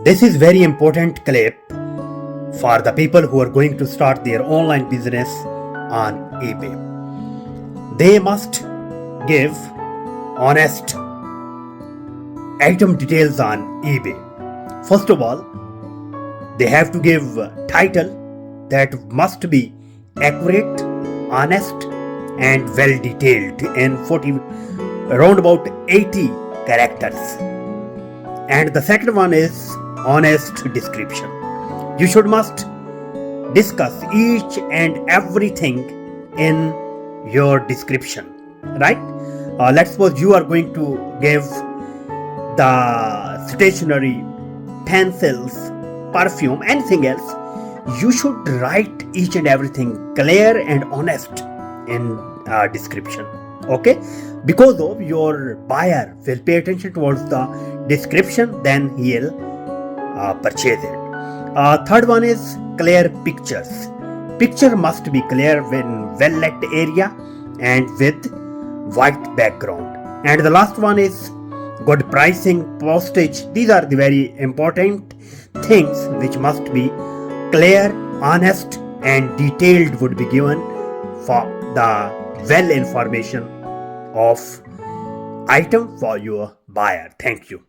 This is very important clip for the people who are going to start their online business on eBay. They must give honest item details on eBay. First of all, they have to give title that must be accurate, honest, and well detailed in 40 around about 80 characters. And the second one is honest description. You should must discuss each and everything in your description, right? Let's suppose you are going to give the stationery, pencils, perfume, anything else. You should write each and everything clear and honest in description, okay? Because of your buyer will pay attention towards the description, then he'll purchase it. Third one is clear pictures. Picture must be clear in well lit area and with white background. And the last one is good pricing, postage. These are the very important things which must be clear, honest, and detailed would be given for the well information of item for your buyer. Thank you.